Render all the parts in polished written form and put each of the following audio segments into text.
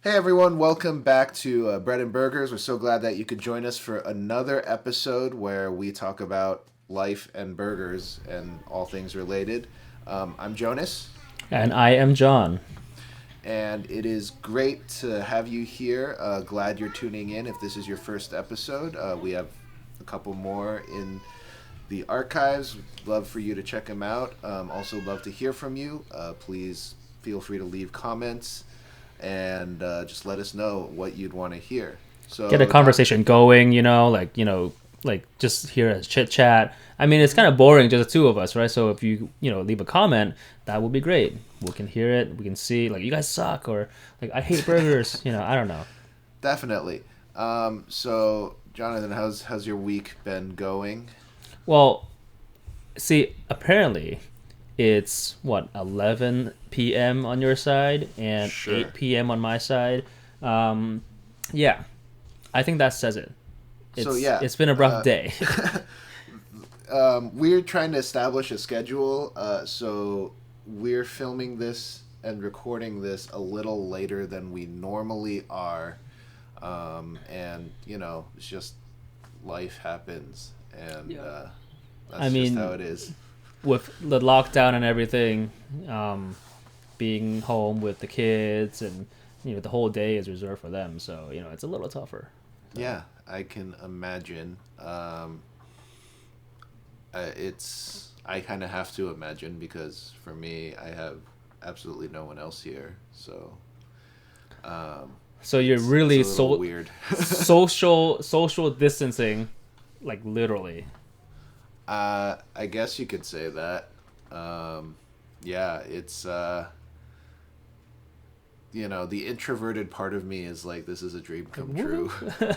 Hey everyone, welcome back to Bread and Burgers. We're so glad that you could join us for another episode where we talk about life and burgers and all things related. I'm Jonas, And I am John. and it is great to have you here. Glad you're tuning in. If this is your first episode, we have a couple more in the archives. Love for you to check them out. Also, love to hear from you. Please feel free to leave comments and just let us know what you'd want to hear. Get a So, John, conversation going, like just hear a chit chat. I mean, it's kind of boring just the two of us, right? So if you leave a comment, that would be great. We can hear it. We can see, like, you guys suck, or like, I hate burgers. I don't know. definitely. So, Jonathan, how's your week been going? Well, see, apparently it's what 11 p.m. on your side and Sure. 8 p.m. on my side. Um, yeah, I think that says it. So It's yeah, it's been a rough day. we're trying to establish a schedule. So we're filming this and recording this a little later than we normally are, and it's just life happens, and Yeah. I that's just how mean, it is. with the lockdown and everything, being home with the kids and the whole day is reserved for them. So it's a little tougher. So Yeah, I can imagine. It's I kind of have to imagine because for me, I have absolutely no one else here, so um, so you're it's a really little weird. social distancing, like literally. I guess you could say that. Um, yeah, it's the introverted part of me is like this is a dream Like, come woo. true.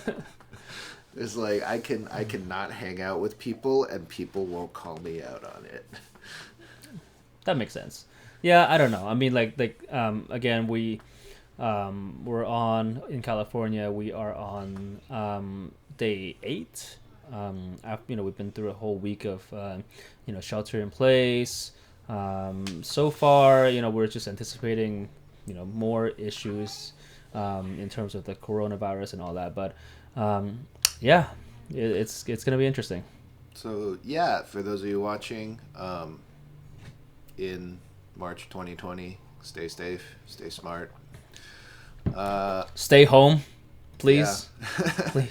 It's like I cannot hang out with people and people won't call me out on it. That makes sense. Yeah, I don't know. I mean, again, we're on in California. We are on day 8. We've been through a whole week of shelter in place. So far, we're just anticipating more issues in terms of the coronavirus and all that. But um, yeah, it's gonna be interesting. So yeah, for those of you watching, in March 2020, stay safe, stay smart. Uh, Stay home, yeah. please. Please.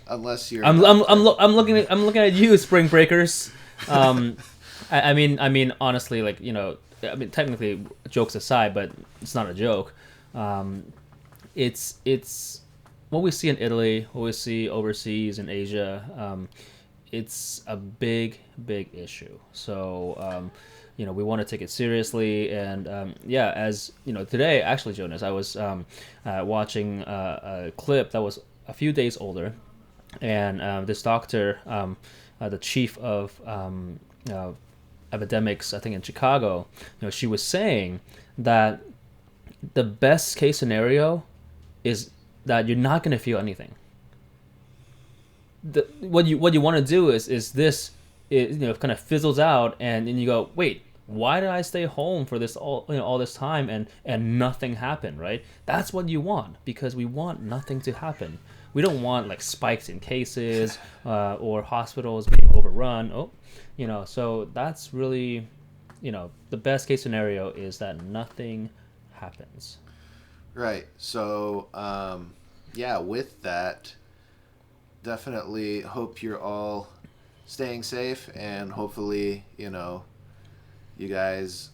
Unless you're a I'm doctor. looking at you, spring breakers. Um, I mean, honestly, I mean, technically, jokes aside, but it's not a joke. Um, it's what we see in Italy, what we see overseas in Asia. It's a big issue. So we want to take it seriously, and yeah, as today actually, Jonas, I was watching a clip that was a few days older, and this doctor, the chief of uh, epidemics, I think in Chicago, she was saying that the best case scenario is that you're not going to feel anything. What you want to do is this, kind of fizzles out, and then you go, wait, why did I stay home for this all this time and nothing happened, right? That's what you want, because we want nothing to happen. We don't want like spikes in cases or hospitals being overrun. So that's really, the best case scenario is that nothing happens. Right. So yeah, with that, definitely hope you're all staying safe and hopefully you guys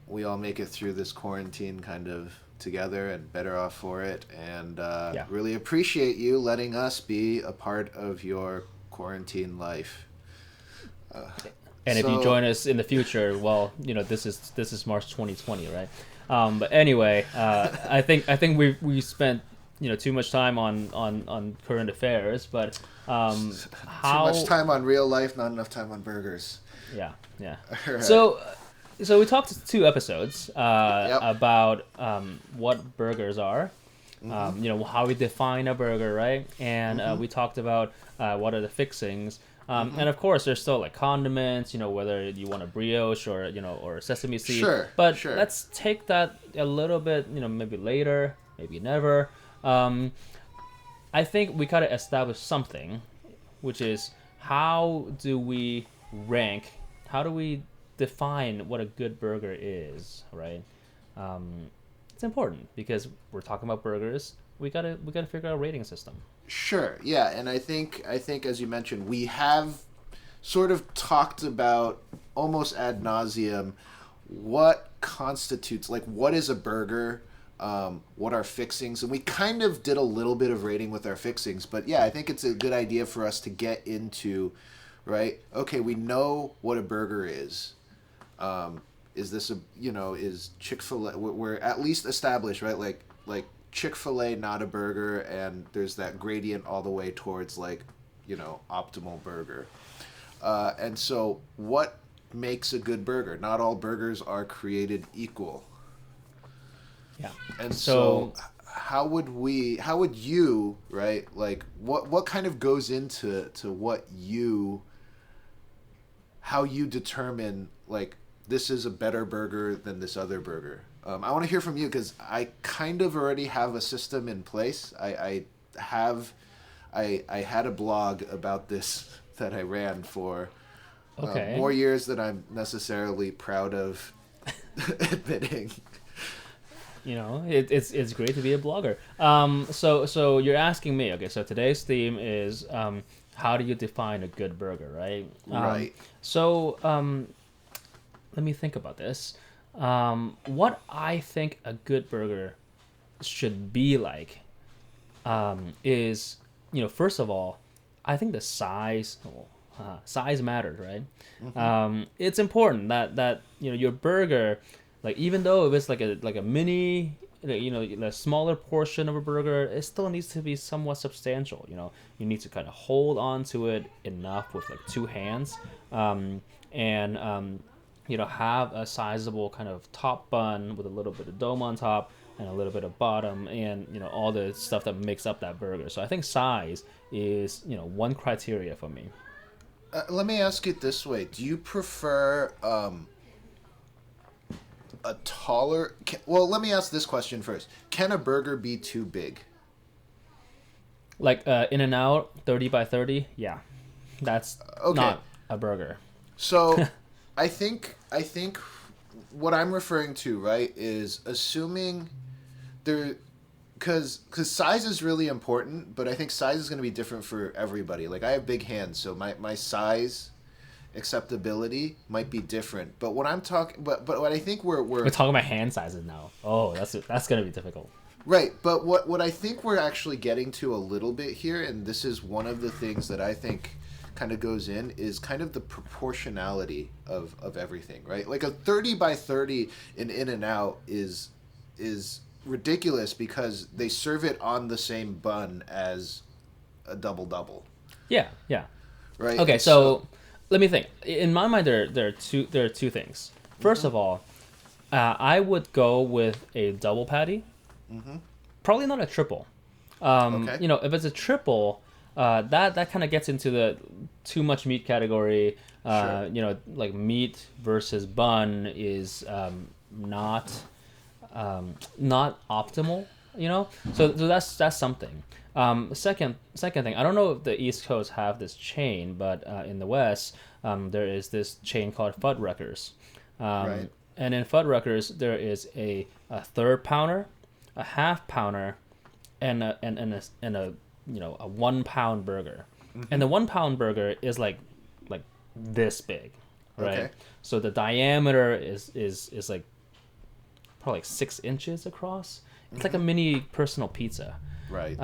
we all make it through this quarantine kind of together and better off for it, and Yeah. really appreciate you letting us be a part of your quarantine life. uh, And if you so join us in the future, well, this is March 2020, right? But anyway, I think we spent too much time on current affairs, but too much how? time on real life, not enough time on burgers. Yeah, yeah. All right. So we talked 2 episodes Yep. about what burgers are, Mm-hmm. how we define a burger, right? And Mm-hmm. we talked about what are the fixings. Mm-hmm. And of course, there's still like condiments, whether you want a brioche or or sesame seed. Sure, But sure. let's take that a little bit, maybe later, maybe never. Um, I think we gotta establish something, which is how do we rank? How do we define what a good burger is, right? Um, it's important because we're talking about burgers. We gotta figure out a rating system. Sure. Yeah, and I think as you mentioned, we have sort of talked about almost ad nauseum what constitutes, like, what is a burger, what are fixings, and we kind of did a little bit of rating with our fixings, but yeah, I think it's a good idea for us to get into, right? Okay, we know what a burger is. Is this a, is Chick-fil-A, we're at least established, right? Like Chick-fil-A, not a burger, and there's that gradient all the way towards, like, optimal burger. And so what makes a good burger? Not all burgers are created equal. Yeah. And so how would you, right? Like, what kind of goes into how you determine, like, this is a better burger than this other burger? I want to hear from you because I kind of already have a system in place. I had a blog about this that I ran for Okay. more years than I'm necessarily proud of admitting. It's great to be a blogger. So you're asking me. Okay, so today's theme is how do you define a good burger, right? Right. Let me think about this. What I think a good burger should be like is, first of all, I think the size. Size matters, right? It's important that your burger, like, even though if it's like a mini, a smaller portion of a burger, it still needs to be somewhat substantial. You need to kind of hold on to it enough with, like, two hands, and have a sizable kind of top bun with a little bit of dome on top and a little bit of bottom, and all the stuff that makes up that burger. So I think size is one criteria for me. Let me ask it this way: do you prefer a taller? Well, let me ask this question first: can a burger be too big? Like In-N-Out 30 by 30, yeah, that's Okay. not a burger. So, I think what I'm referring to, right, is assuming there, because size is really important, but I think size is going to be different for everybody. Like, I have big hands, so my size acceptability might be different. But what I'm talking, but what I think We're talking about hand sizes now. Oh, that's gonna be difficult. right. But what I think we're actually getting to a little bit here, and this is one of the things that I think kind of goes in, is kind of the proportionality of everything, right? Like a 30 by 30 In-N-Out is ridiculous because they serve it on the same bun as a double, Yeah, yeah. right? Okay, And so let me think. In my mind, there are two things. First of all, I would go with a double patty. Probably not a triple. Okay. If it's a triple, that kind of gets into the too much meat category. Sure. Like, meat versus bun is not not optimal. So that's something. Second thing, I don't know if the East Coast have this chain, but in the West, there is this chain called Fuddruckers. Right. And in Fuddruckers, there is a third pounder, a half pounder, and a 1 pound burger. And the 1 pound burger is like this big, right? Okay. So the diameter is like probably like 6 inches across. It's like a mini personal pizza. Right.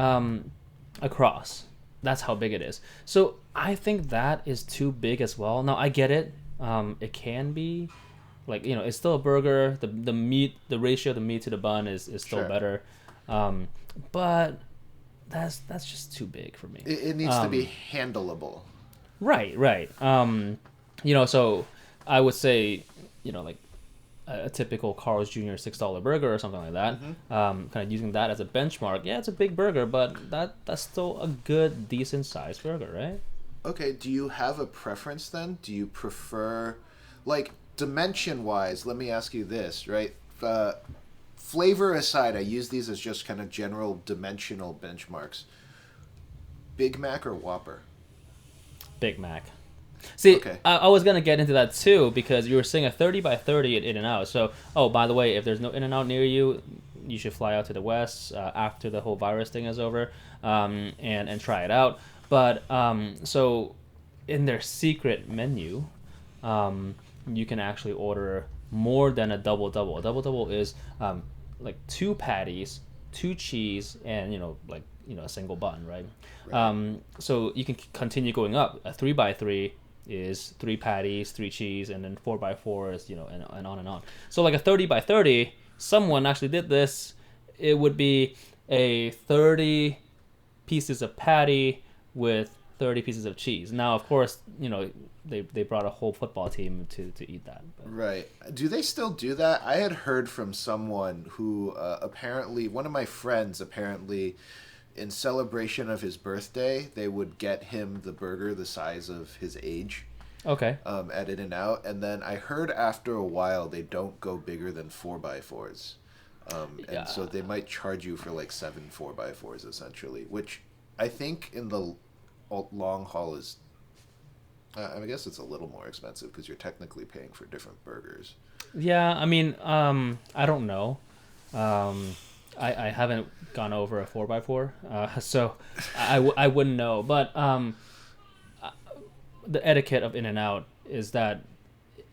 Across. That's how big it is. So I think that is too big as well. Now I get it. It can be, like, it's still a burger. The meat, the ratio of the meat to the bun is still Sure. better. But that's just too big for me. It needs to be handleable. Right. So I would say, like a typical Carl's Jr. $6 burger or something like that. Kind of using that as a benchmark. Yeah, it's a big burger, but that's still a good, decent sized burger, right? Okay, do you have a preference then? Do you prefer, like, dimension wise? Let me ask you this, right? flavor aside, I use these as just kind of general dimensional benchmarks. Big Mac or Whopper? Big Mac. See, Okay. I was gonna get into that too because you were saying a 30 by 30 at In-N-Out. So, oh, by the way, if there's no In-N-Out near you, you should fly out to the west after the whole virus thing is over, and try it out. But so in their secret menu, you can actually order more than a double double. A double double is like two patties, two cheese, and a single bun, right? Right. So you can continue going up. A 3 by 3 is three patties, three cheese, and then 4 by 4 is and on and on. So like a 30 by 30, someone actually did this. It would be a 30 pieces of patty with 30 pieces of cheese. Now, of course, they brought a whole football team to eat that. But. Right. Do they still do that? I had heard from someone who apparently, one of my friends apparently, in celebration of his birthday, they would get him the burger the size of his age. Okay. At In-N-Out, and then I heard after a while they don't go bigger than 4x4s. Yeah. And so they might charge you for like 7 4x4s essentially, which I think in the long haul is, I guess it's a little more expensive because you're technically paying for different burgers. Yeah, I mean, I don't know. I haven't gone over a 4 by 4, so I wouldn't know. But the etiquette of In-N-Out is that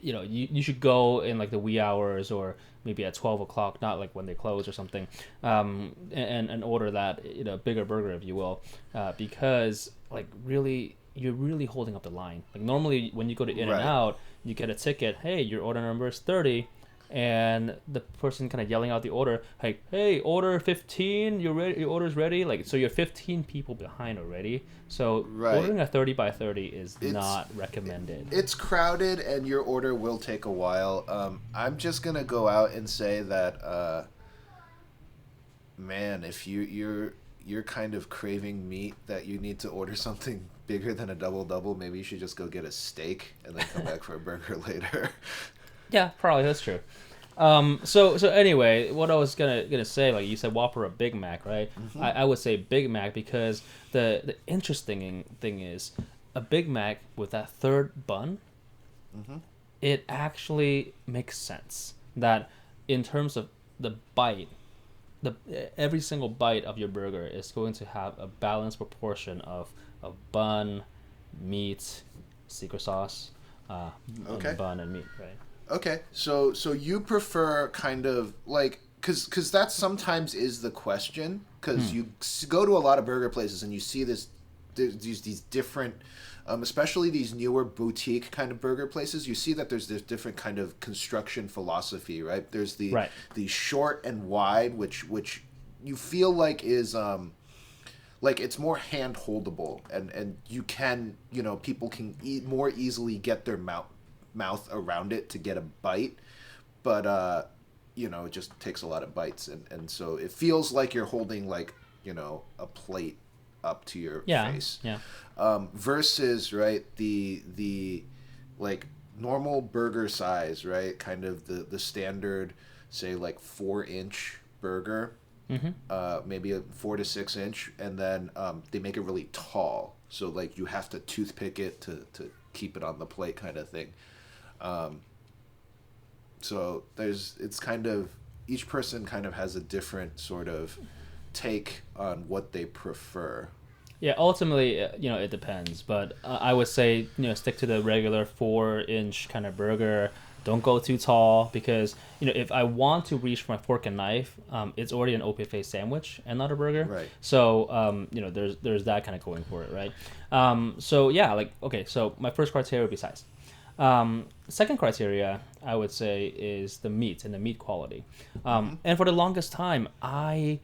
you should go in like the wee hours or maybe at 12 o'clock, not like when they close or something, and order that bigger burger, if you will, because like really you're really holding up the line. Like normally when you go to In-N-Out, you get a ticket. Hey, your order number is 30. And the person kind of yelling out the order, like, "Hey, order 15, you're ready. Your order's ready." Like, so you're 15 people behind already. So ordering a 30 by 30 is not recommended. It's crowded, and your order will take a while. I'm just gonna go out and say that, man, if you're kind of craving meat that you need to order something bigger than a double double, maybe you should just go get a steak and then come back for a burger later. Yeah, probably that's true. So anyway, what I was gonna say, like you said, Whopper or Big Mac, right? Mm-hmm. I would say Big Mac because the interesting thing is a Big Mac with that third bun. Mm-hmm. It actually makes sense that in terms of the bite, every single bite of your burger is going to have a balanced proportion of bun, meat, secret sauce, Okay. bun and meat, right? Okay, so you prefer kind of like because that sometimes is the question because you go to a lot of burger places and you see these different, especially these newer boutique kind of burger places. You see that there's this different kind of construction philosophy, right? There's the short and wide, which you feel like is like it's more hand holdable and you can people can more easily get their mouth around it to get a bite, but it just takes a lot of bites and so it feels like you're holding like a plate up to your face. Yeah. Versus right the like normal burger size, right, kind of the standard, say like 4-inch burger. Maybe a 4 to 6 inch, and then they make it really tall, so like you have to toothpick it to keep it on the plate kind of thing. So it's kind of each person kind of has a different sort of take on what they prefer. Yeah, ultimately, it depends, but I would say, stick to the regular 4-inch kind of burger. Don't go too tall because, if I want to reach for my fork and knife, it's already an open face sandwich and not a burger. Right. So, there's that kind of going for it, right? So yeah, like, okay, so my first criteria would be size. Second criteria, I would say, is the meat and the meat quality. And for the longest time, I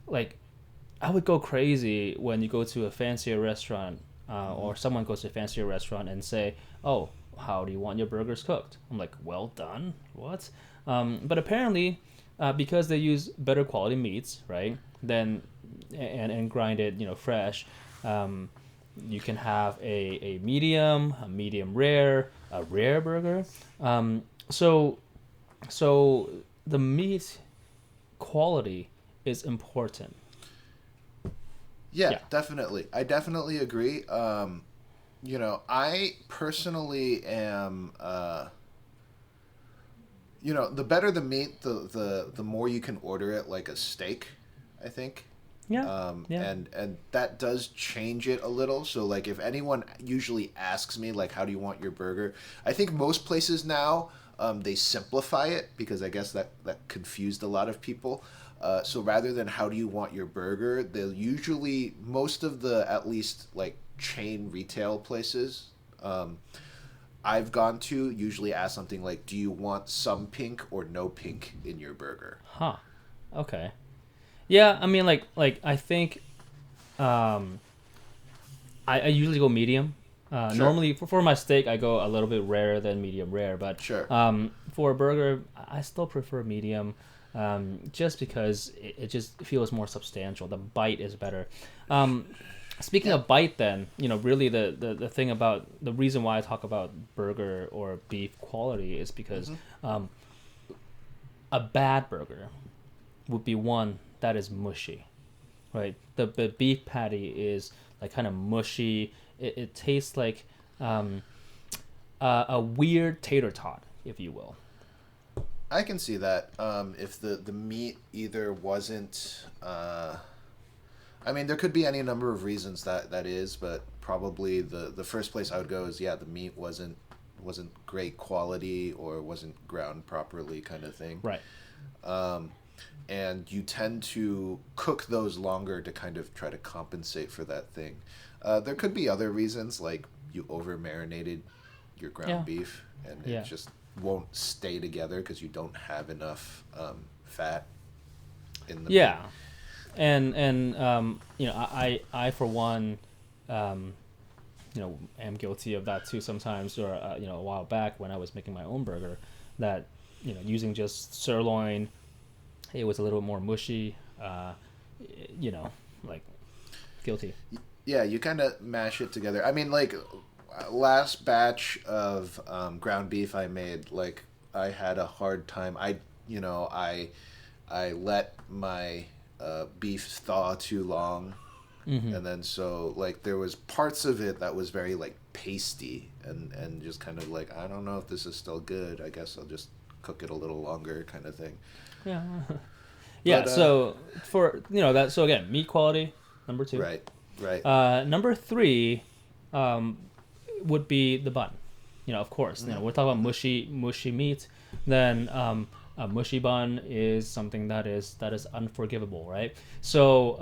would go crazy when you go to a fancier restaurant or someone goes to a fancier restaurant and say, "Oh, how do you want your burgers cooked?" I'm like, "Well done." What? But apparently, because they use better quality meats, right? Then and grind it, fresh. You can have a medium rare, a rare burger. So the meat quality is important. Yeah, Yeah. definitely. I definitely agree. I personally am. The better the meat, the more you can order it like a steak, I think. Yeah. Yeah. And that does change it a little. So like if anyone usually asks me like how do you want your burger, I think most places now they simplify it because I guess that confused a lot of people. So rather than how do you want your burger, they'll usually most of the at least like chain retail places I've gone to usually ask something like, "Do you want some pink or no pink in your burger?" Huh. Okay. Yeah, I mean, like I think um, I usually go medium. Sure, Normally, for my steak, I go a little bit rarer than medium rare, but sure. for a burger, I still prefer medium, just because it just feels more substantial. The bite is better. Um, Speaking Yeah. of bite, then really the thing about the reason why I talk about burger or beef quality is because Mm-hmm. um, a bad burger would be one that is mushy, right? The beef patty is like kind of mushy. It tastes like um, a weird tater tot, if you will. I can see that. If the meat either wasn't, I mean, there could be any number of reasons that is, but probably the first place I would go is the meat wasn't great quality or wasn't ground properly, kind of thing. Right. Um, and you tend to cook those longer to kind of try to compensate for that thing. There could be other reasons, like you over marinated your ground Yeah. beef, and it Yeah. just won't stay together because you don't have enough fat in the meat. Yeah. And I for one, um, am guilty of that too sometimes. Or a while back when I was making my own burger, that using just sirloin, it was a little bit more mushy. You know, like guilty. Yeah, you kind of mash it together. I mean, like last batch of ground beef I made, like I had a hard time. I let my beef thaw too long, Mm-hmm. and then so like there was parts of it that was very like pasty and just kind of like I don't know if this is still good. I guess I'll just cook it a little longer, kind of thing. Yeah. Yeah. But So for that. So again, meat quality number two. right, right. Number three, um, would be the bun. Of course, we're talking about mushy meat. Then a mushy bun is something that is unforgivable, right? So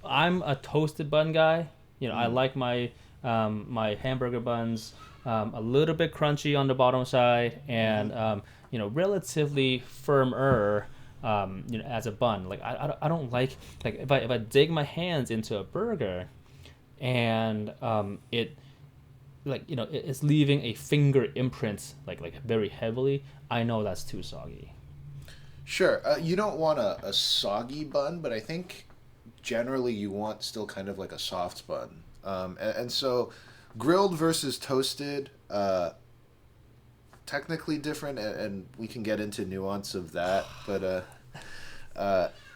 I'm a toasted bun guy. I Mm. like my hamburger buns a little bit crunchy on the bottom side Mm-hmm. and relatively firmer. As a bun, like I don't like if I dig my hands into a burger and it it's leaving a finger imprint like very heavily. I know that's too soggy. Sure. You don't want a soggy bun, but I think generally you want still kind of like a soft bun. And so grilled versus toasted, technically different, and we can get into nuance of that. But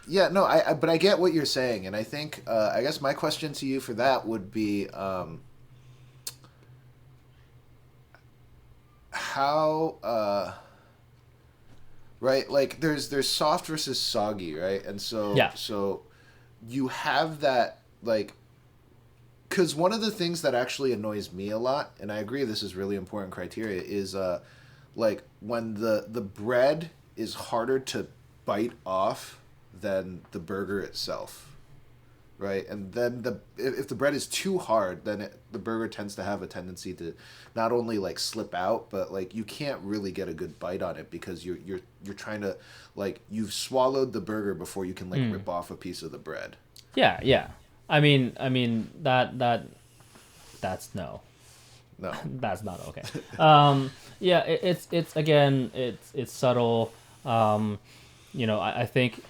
yeah, no, but I get what you're saying, and I think I guess my question to you for that would be how right like there's soft versus soggy, right? And so Yeah. you have that like because one of the things that actually annoys me a lot, and I agree this is really important criteria, is like when the bread is harder to bite off than the burger itself, right? And then if the bread is too hard, then the burger tends to have a tendency to not only like slip out, but like you can't really get a good bite on it because you're trying to like you've swallowed the burger before you can like Mm. rip off a piece of the bread. Yeah. Yeah. I mean that's no. No. That's not okay. Yeah, it's again, it's subtle. I think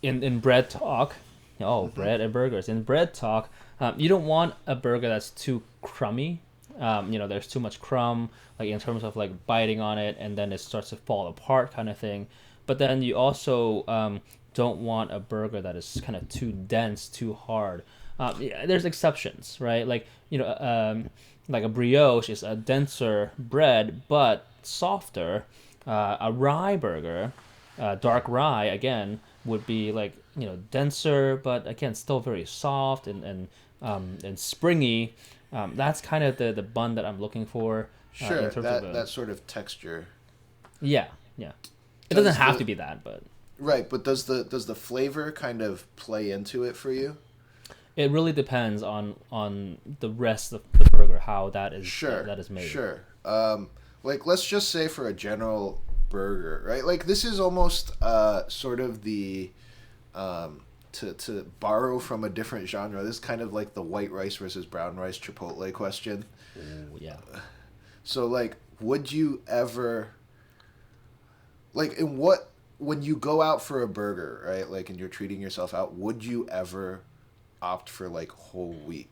in bread talk, Mm-hmm. bread and burgers. In bread talk, you don't want a burger that's too crummy. There's too much crumb, like in terms of like biting on it, and then it starts to fall apart, kind of thing. but then you also don't want a burger that is kind of too dense, too hard. Yeah, there's exceptions, right? Like like a brioche is a denser bread but softer. A rye burger, dark rye again would be like denser but again still very soft and springy. That's kind of the bun that I'm looking for in Sure, terms of that sort of texture. yeah, yeah. It doesn't Does have to the be that, but Right, but does the flavor kind of play into it for you? it really depends on the rest of the burger, how Sure, that is made. sure. Like let's just say for a general burger, right? Like this is almost sort of the to borrow from a different genre. This is kind of like the white rice versus brown rice Chipotle question. Ooh, yeah. So like, would you ever like in what when you go out for a burger, right? Like, and you're treating yourself out, would you ever opt for like whole wheat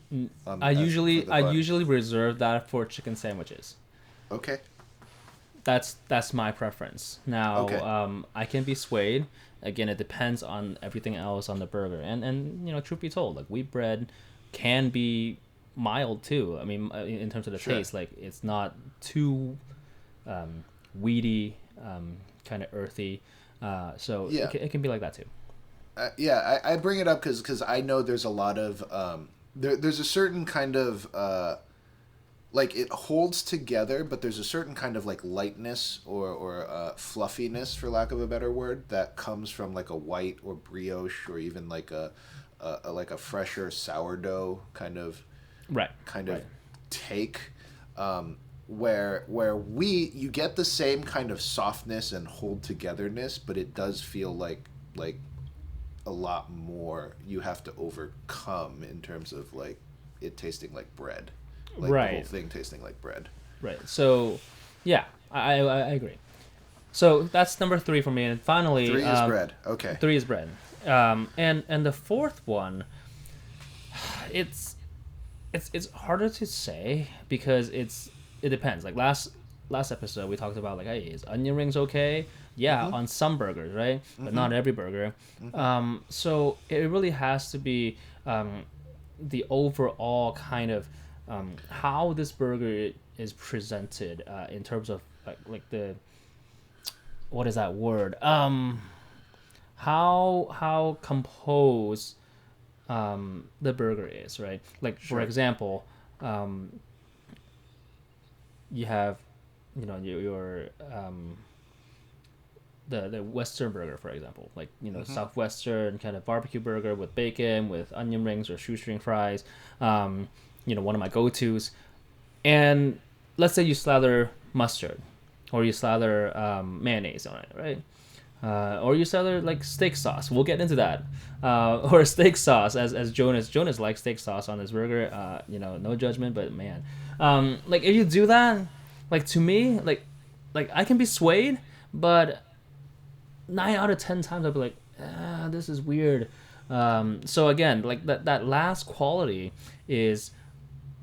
for the I bun? usually reserve that for chicken sandwiches. Okay. That's my preference. Now, Okay. I can be swayed. Again, it depends on everything else on the burger. And truth be told, like wheat bread can be mild too. I mean, in terms of the Sure. taste, like it's not too weedy, kind of earthy. So Yeah. it can be like that too. Yeah. I bring it up because I know there's a lot of there's a certain kind of like it holds together, but there's a certain kind of like lightness or fluffiness, for lack of a better word, that comes from like a white or brioche or even like a like a fresher sourdough Right. kind of Right. take. Where wheat you get the same kind of softness and hold togetherness, but it does feel like a lot more you have to overcome in terms of like it tasting like bread, like the whole Right. thing tasting like bread. Right. So, yeah, I agree. So that's number three for me, and finally, Three is bread. Okay. three is bread. And the fourth one, it's it's harder to say because it depends. Like last episode, we talked about like, hey, is onion rings okay? Yeah, Mm-hmm. on some burgers, right? But Mm-hmm. not every burger. So it really has to be the overall kind of how this burger is presented in terms of like the what is that word? How composed the burger is, right? Like for Sure. example, you have your the Western burger, for example, like Mm-hmm. Southwestern kind of barbecue burger with bacon, with onion rings or shoestring fries. One of my go tos. And let's say you slather mustard, or you slather mayonnaise on it, right? Or you slather like steak sauce. We'll get into that. Or steak sauce, as Jonas likes steak sauce on his burger. No judgment, but man, like if you do that, like to me, like I can be swayed, but 9 out of 10 times I'll be like, this is weird. So again, like that last quality is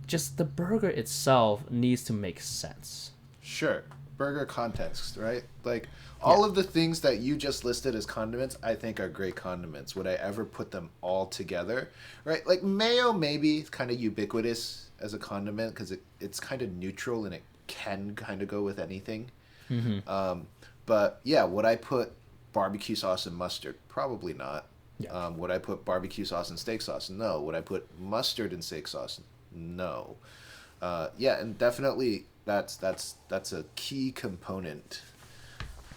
just the burger itself needs to make sense. Sure. Burger context, right? Like Yeah. all of the things that you just listed as condiments, I think are great condiments. Would I ever put them all together? Right? Like mayo, maybe it's kind of ubiquitous as a condiment because it's kind of neutral and it can kind of go with anything. Mm-hmm. But yeah, would I put barbecue sauce and mustard? Probably not. Yeah. Would I put barbecue sauce and steak sauce? No. Would I put mustard and steak sauce? No. Yeah, and definitely that's a key component.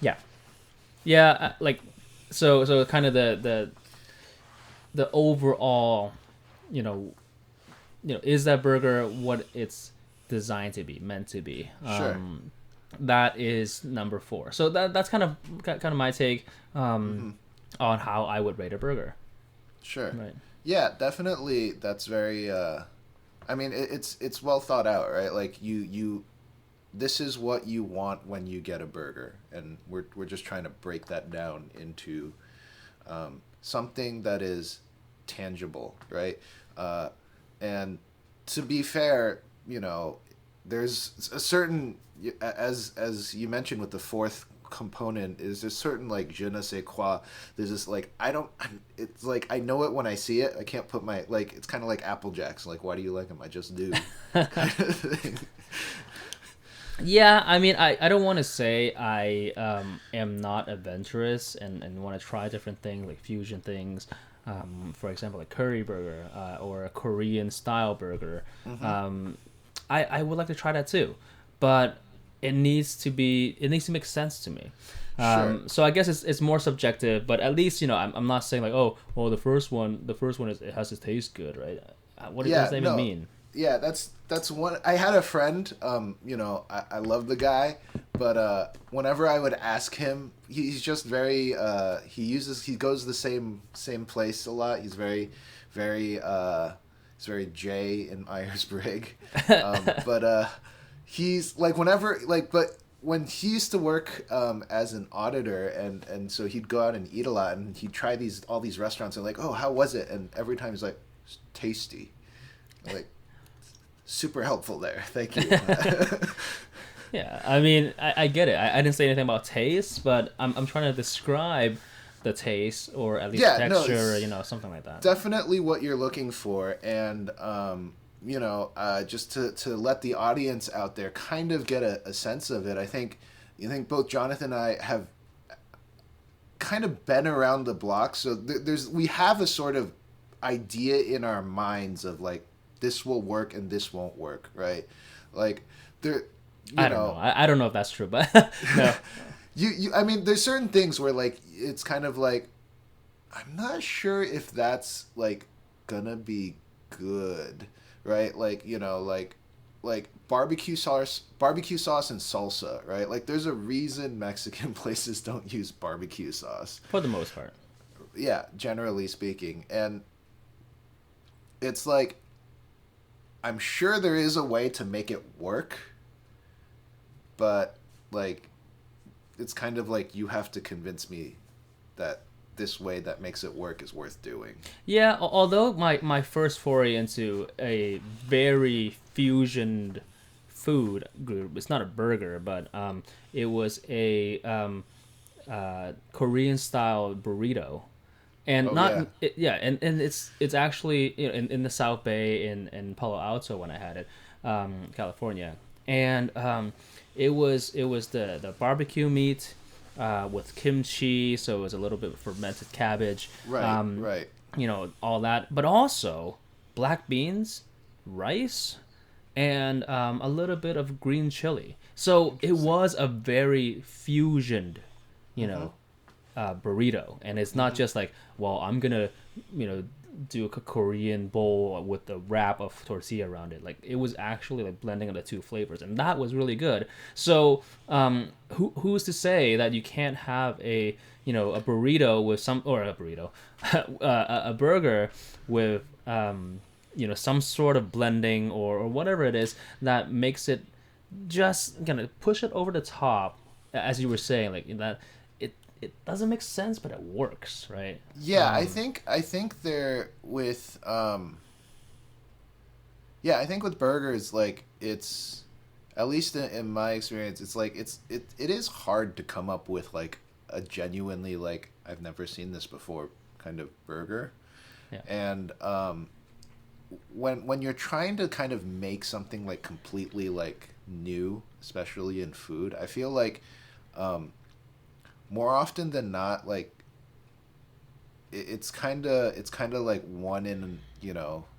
Yeah. Yeah. Like, so kind of the overall, you know, is that burger what it's designed to be, meant to be? Sure. That is number four. So that's kind of my take Mm-hmm. on how I would rate a burger. Sure. Right. Yeah, definitely. That's very. I mean, it's well thought out, right? Like you, this is what you want when you get a burger, and we're just trying to break that down into something that is tangible, right? And to be fair, there's a certain as you mentioned with the fourth component is there's certain like je ne sais quoi. There's this like it's like I know it when I see it. I can't put my like it's kind of like Apple Jacks. Like why do you like them? I just do. Kind of thing. Yeah, I mean, I don't want to say I am not adventurous and want to try different things like fusion things. For example, like curry burger or a Korean style burger. Mm-hmm. I would like to try that too, but it needs to make sense to me. Sure. So I guess it's more subjective, but at least I'm not saying like, oh well, the first one is it has to taste good, right? What Yeah. does that even No. mean? Yeah. That's one. I had a friend. I love the guy, but whenever I would ask him, he's just very. He goes the same place a lot. He's very. He's very Jay in Myers Briggs, but he's like whenever like but when he used to work as an auditor and so he'd go out and eat a lot and he'd try all these restaurants and like, oh, how was it? And every time he's like, "It's tasty," like super helpful there, thank you. Yeah, I mean, I get it. I didn't say anything about taste, but I'm trying to describe the taste or at least Yeah, no, texture, it's something like that. definitely what you're looking for. And just to let the audience out there kind of get a sense of it. I think both Jonathan and I have kind of been around the block, so we have a sort of idea in our minds of like this will work and this won't work, right? Like there, I don't know. I don't know if that's true, but no. I mean, there's certain things where like it's kind of like I'm not sure if that's like gonna be good, right? Like like barbecue sauce and salsa, right? Like there's a reason Mexican places don't use barbecue sauce. For the most part. Yeah, generally speaking. And it's like I'm sure there is a way to make it work, but like it's kind of like you have to convince me that this way that makes it work is worth doing. Yeah, although my first foray into a very fusioned food group, it's not a burger, but it was a Korean style burrito. And Oh not yeah. and it's actually in the South Bay in Palo Alto when I had it, California, and it was the barbecue meat with kimchi, so it was a little bit of fermented cabbage, Right, right. all that, but also black beans, rice, and a little bit of green chili. So it was a very fusioned, you Mm-hmm. know, burrito, and it's not Mm-hmm. just like, well, I'm gonna, do a Korean bowl with a wrap of tortilla around it. Like it was actually like blending of the two flavors, and that was really good. So, who's to say that you can't have a burrito with some or a burrito, a burger with some sort of blending or whatever it is that makes it just gonna push it over the top, as you were saying, like that it doesn't make sense, but it works, right? Yeah, I think they're with yeah, I think with burgers like it's at least in my experience it's like it is hard to come up with like a genuinely like I've never seen this before kind of burger. Yeah. And when you're trying to kind of make something like completely like new, especially in food, I feel like more often than not, like it's kind of like one in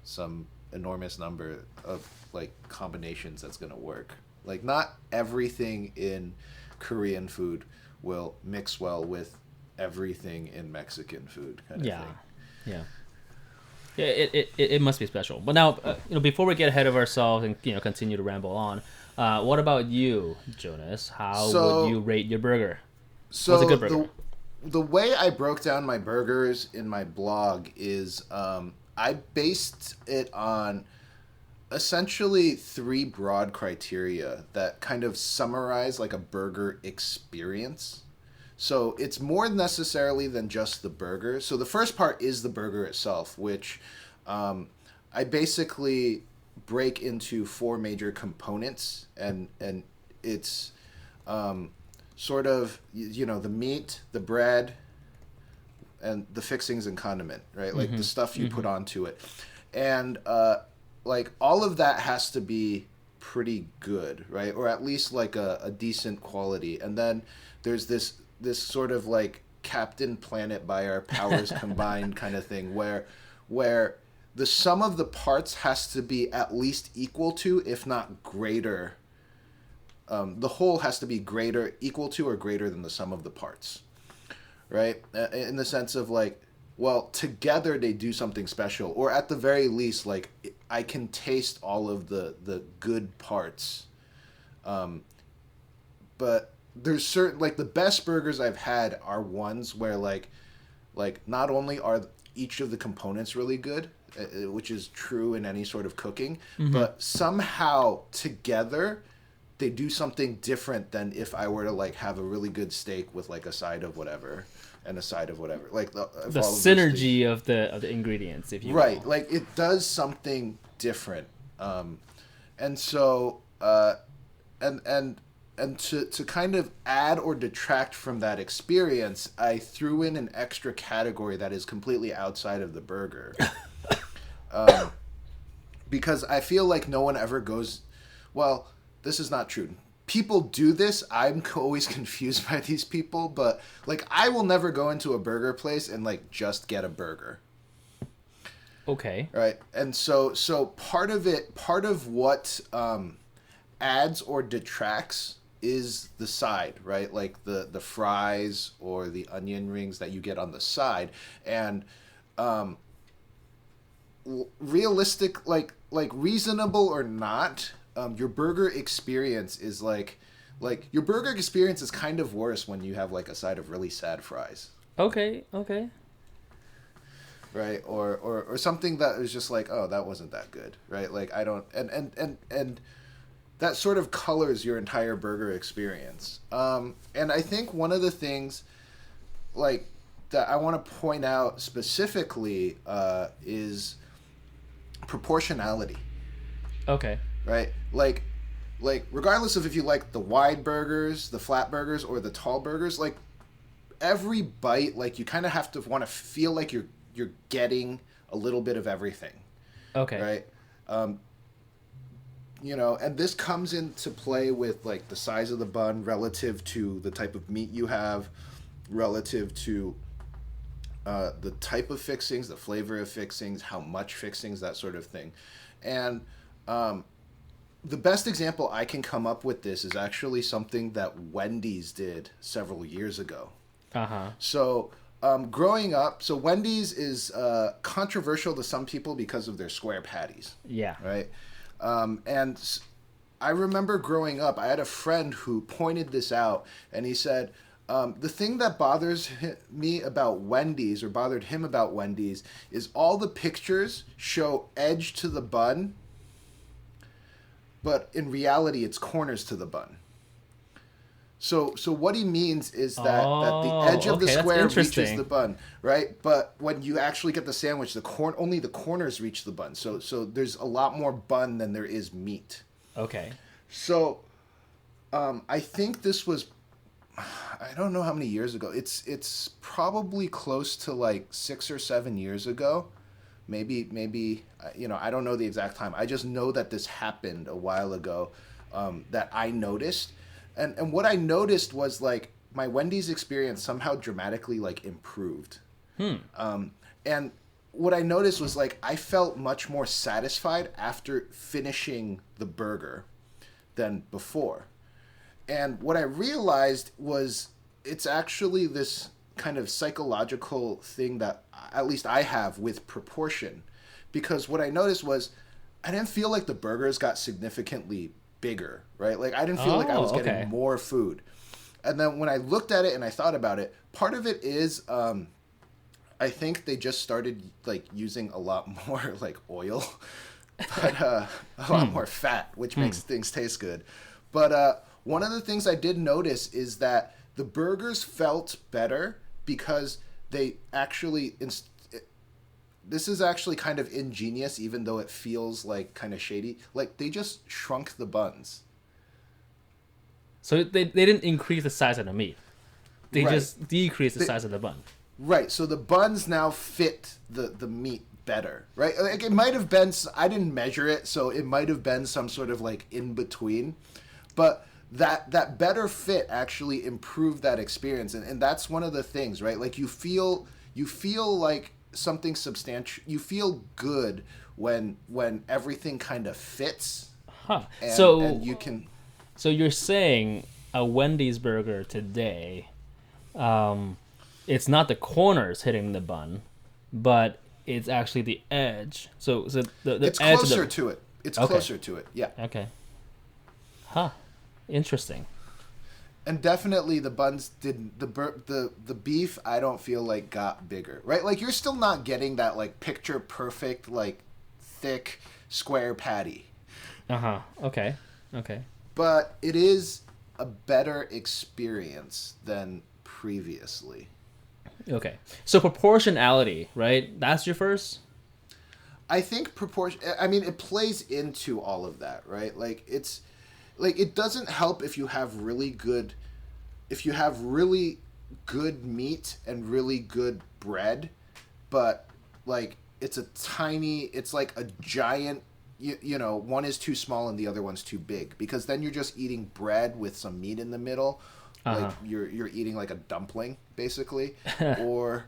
some enormous number of like combinations that's gonna work. Like not everything in Korean food will mix well with everything in Mexican food, kind of Yeah, thing. yeah. Yeah, it must be special. But now, before we get ahead of ourselves and continue to ramble on, what about you, Jonas? How would you So rate your burger? What's a so good burger? the way I broke down my burgers in my blog is I based it on essentially three broad criteria that kind of summarize like a burger experience. So it's more necessarily than just the burger. So the first part is the burger itself, which I basically break into four major components, and it's sort of the meat, the bread, and the fixings and condiment, right? Like the stuff you put onto it, and like all of that has to be pretty good, right? Or at least like a decent quality. And then there's this sort of like Captain Planet by our powers combined kind of thing where the sum of the parts has to be at least equal to, if not greater. The whole has to be equal to or greater than the sum of the parts, right? In the sense of like, well, together they do something special, or at the very least, like I can taste all of the good parts. But there's certain, like the best burgers I've had are ones where like not only are each of the components really good, which is true in any sort of cooking, but somehow together they do something different than if I were to like have a really good steak with like a side of whatever and a side of whatever, like the synergy of the ingredients, if you right will. Like it does something different, and so and to kind of add or detract from that experience, I threw in an extra category that is completely outside of the burger. Because I feel like no one ever goes, well, this is not true. People do this. I'm always confused by these people, but like I will never go into a burger place and like just get a burger. Okay. Right. And so part of what adds or detracts is the side, right? Like the fries or the onion rings that you get on the side. And realistic, like reasonable or not, your burger experience is like your burger experience is kind of worse when you have like a side of really sad fries. Okay. Right, or something that is just like, oh, that wasn't that good, right? Like I don't, and that sort of colors your entire burger experience. And I think one of the things like that I want to point out specifically is proportionality. Okay. Right, like regardless of if you like the wide burgers, the flat burgers, or the tall burgers, like every bite, like you kind of have to want to feel like you're getting a little bit of everything. Okay. Right. And this comes into play with like the size of the bun relative to the type of meat you have, relative to the type of fixings, the flavor of fixings, how much fixings, that sort of thing. And the best example I can come up with this is actually something that Wendy's did several years ago. So growing up, so Wendy's is controversial to some people because of their square patties. Yeah. Right. And I remember growing up, I had a friend who pointed this out, and he said, the thing that bothers me about Wendy's, or bothered him about Wendy's, is all the pictures show edge to the bun, but in reality, it's corners to the bun. So what he means is that the edge of the square reaches the bun, right? But when you actually get the sandwich, only the corners reach the bun. So there's a lot more bun than there is meat. Okay. So I think this was, I don't know how many years ago. It's probably close to like 6 or 7 years ago. Maybe I don't know the exact time. I just know that this happened a while ago, that I noticed. And what I noticed was like my Wendy's experience somehow dramatically like improved. And what I noticed was like I felt much more satisfied after finishing the burger than before. And what I realized was it's actually this kind of psychological thing that at least I have with proportion. Because what I noticed was I didn't feel like the burgers got significantly bigger, right? Like I didn't feel like I was getting more food. And then when I looked at it and I thought about it, part of it is I think they just started like using a lot more like oil, but a lot more fat, which makes things taste good. But one of the things I did notice is that the burgers felt better because they actually this is actually kind of ingenious, even though it feels like kind of shady. Like they just shrunk the buns. So they didn't increase the size of the meat. They Right. just decreased the size of the bun. Right. So the buns now fit the meat better, right? Like it might have been. I didn't measure it, so it might have been some sort of like in between, but that better fit actually improved that experience, and that's one of the things, right? Like you feel like something substantial. You feel good when everything kind of fits, Huh. and you can. So you're saying a Wendy's burger today, it's not the corners hitting the bun, but it's actually the edge. So the It's edge closer of the... to it. It's Okay. closer to it. Yeah. Okay. Huh. Interesting. And definitely the buns didn't the beef I don't feel like got bigger, right? Like you're still not getting that like picture perfect like thick square patty. Uh-huh. Okay. Okay. But it is a better experience than previously. Okay. So proportionality, right? That's your first? I think proportion I mean it plays into all of that, right? Like it's like it doesn't help if you have really good meat and really good bread, but like it's like a giant you know, one is too small and the other one's too big, because then you're just eating bread with some meat in the middle. Like you're eating like a dumpling basically, or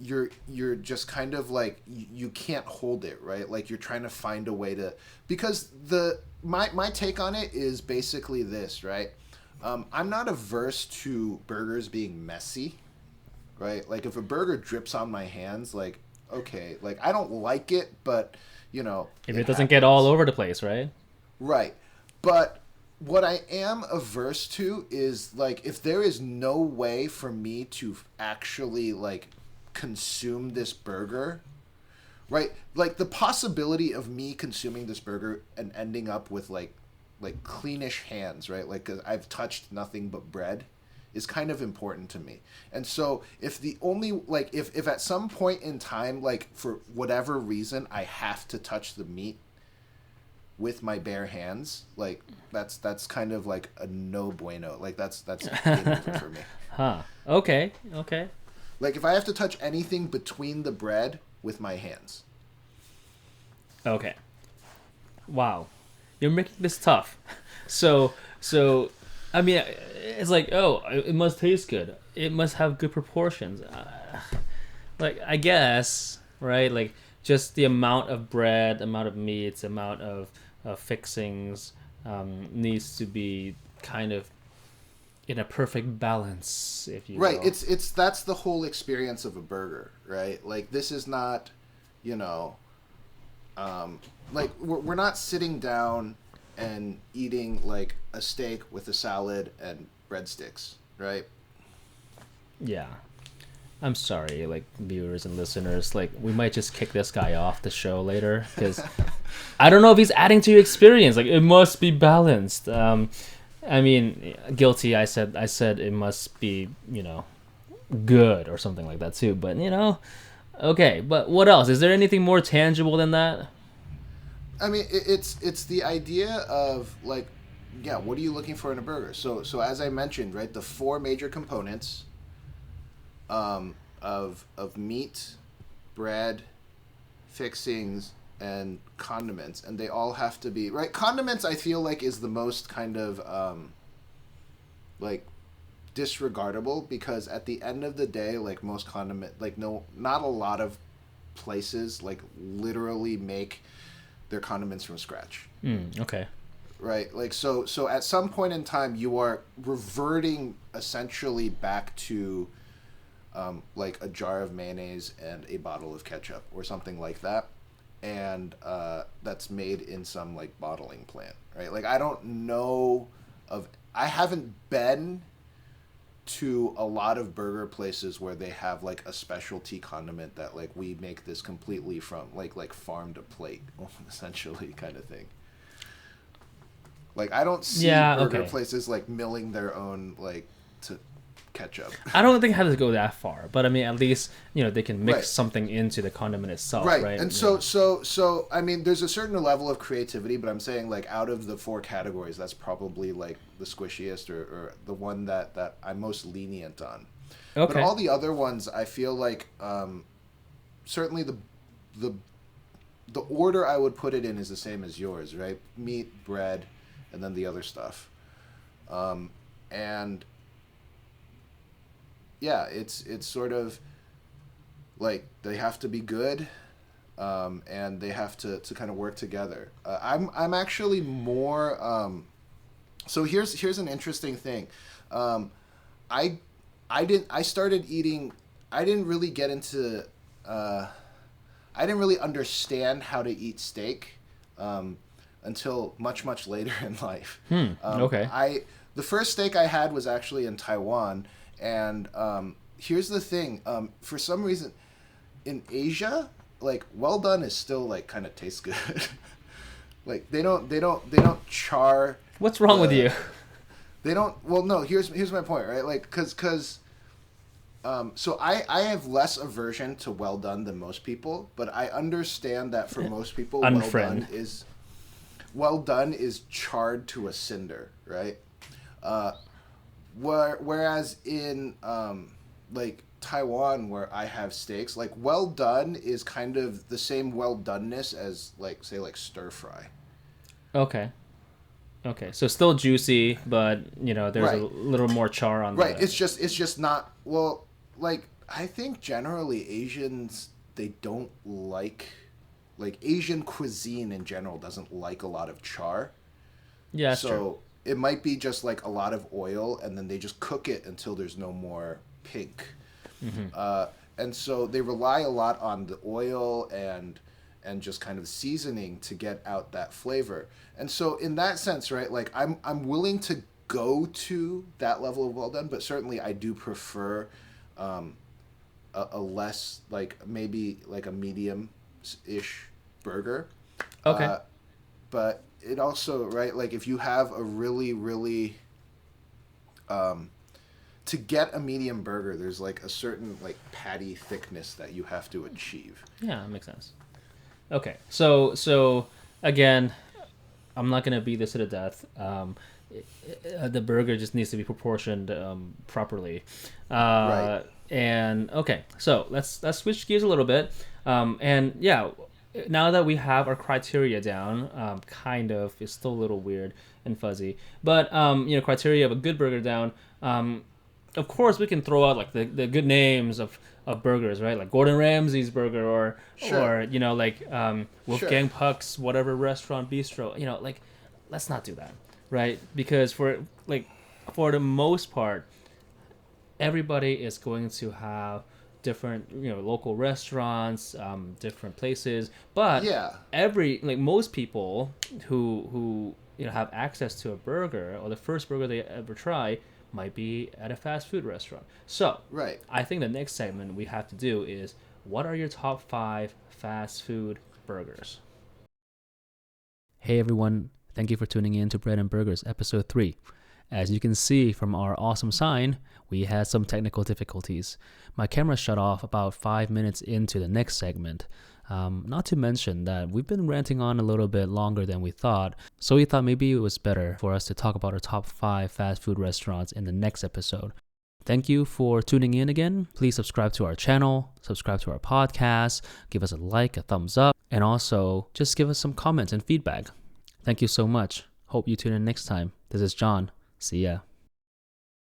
you're just kind of like you can't hold it, right? Like you're trying to find a way to, because my take on it is basically this, right? I'm not averse to burgers being messy, right? Like if a burger drips on my hands, like okay, like I don't like it, but you know, If it doesn't get all over the place, right? right. But what I am averse to is like if there is no way for me to actually like consume this burger, right? Like the possibility of me consuming this burger and ending up with like cleanish hands, right? Like 'cause I've touched nothing but bread is kind of important to me. And so if the only like if at some point in time, like for whatever reason I have to touch the meat with my bare hands, like that's kind of like a no bueno. Like that's game over for me. Huh. Okay. Okay. Like if I have to touch anything between the bread with my hands. Okay. Wow. You're making this tough. So I mean, it's like, oh, it must taste good. It must have good proportions. Like I guess, right? Like just the amount of bread, amount of meats, amount of fixings needs to be kind of in a perfect balance, if you Right. will. It's that's the whole experience of a burger, right? Like this is not, you know, like we're not sitting down and eating like a steak with a salad and breadsticks, right? Yeah. I'm sorry, like viewers and listeners, like we might just kick this guy off the show later because I don't know if he's adding to your experience. Like it must be balanced. I mean, guilty. I said it must be, you know, good or something like that too. But you know, okay. But what else? Is there anything more tangible than that? I mean, it's the idea of like, yeah, what are you looking for in a burger? So as I mentioned, right, the four major components, of meat, bread, fixings, and condiments, and they all have to be right. Condiments, I feel like, is the most kind of like disregardable, because at the end of the day, like most not a lot of places like literally make their condiments from scratch. Okay. Right, like so at some point in time you are reverting essentially back to like a jar of mayonnaise and a bottle of ketchup or something like that, and that's made in some like bottling plant, right? Like I haven't been to a lot of burger places where they have like a specialty condiment that like we make this completely from like farm to plate essentially kind of thing. Like I don't see burger places like milling their own like to ketchup. I don't think it has to go that far, but I mean, at least you know they can mix something into the condiment itself, right? And so I mean, there's a certain level of creativity, but I'm saying like out of the four categories, that's probably like the squishiest or the one that I'm most lenient on. But Okay. all the other ones, I feel like certainly the the order I would put it in is the same as yours, right? Meat, bread, and then the other stuff. And yeah, it's sort of like they have to be good, and they have to kind of work together. I'm actually more. So here's an interesting thing. I I started eating. I didn't really get into. I didn't really understand how to eat steak until much later in life. Okay. The first steak I had was actually in Taiwan, and here's the thing: for some reason, in Asia, like well done is still like kind of tastes good. Like they don't char. What's wrong with you? They don't. Well, no. Here's my point, right? Like, cause so I have less aversion to well done than most people, but I understand that for most people, Unfriend. well done is charred to a cinder, right? Whereas in like Taiwan, where I have steaks, like well done is kind of the same well doneness as like say like stir fry. Okay. Okay. So still juicy, but there's a Right. little more char on Right. the. It's just not well. Like I think generally Asians they don't like Asian cuisine in general doesn't like a lot of char. Yeah, that's So true. it might be just like a lot of oil, and then they just cook it until there's no more pink. Uh, and so they rely a lot on the oil and just kind of seasoning to get out that flavor. And so in that sense, right, like I'm willing to go to that level of well done, but certainly I do prefer a less like maybe like a medium ish burger. Okay. But it also right like if you have a really to get a medium burger, there's like a certain like patty thickness that you have to achieve. Yeah, that makes sense. Okay. So again, I'm not gonna beat this to the death. The burger just needs to be proportioned properly. Right. And okay, so let's switch gears a little bit. And yeah, now that we have our criteria down, kind of, it's still a little weird and fuzzy, but criteria of a good burger down. Of course, we can throw out like the good names of burgers, right? Like Gordon Ramsay's burger, Sure. or like Sure. Wolfgang Puck's whatever restaurant bistro. Like let's not do that, right? Because for the most part, everybody is going to have different local restaurants, different places, but Yeah. most people who have access to a burger, or the first burger they ever try might be at a fast food restaurant. So Right. I think the next segment we have to do is, what are your top 5 fast food burgers? Hey everyone, thank you for tuning in to Bread and Burgers episode 3. As you can see from our awesome sign, we had some technical difficulties. My camera shut off about 5 minutes into the next segment. Not to mention that we've been ranting on a little bit longer than we thought, so we thought maybe it was better for us to talk about our top 5 fast food restaurants in the next episode. Thank you for tuning in again. Please subscribe to our channel, subscribe to our podcast, give us a like, a thumbs up, and also just give us some comments and feedback. Thank you so much. Hope you tune in next time. This is John. See ya.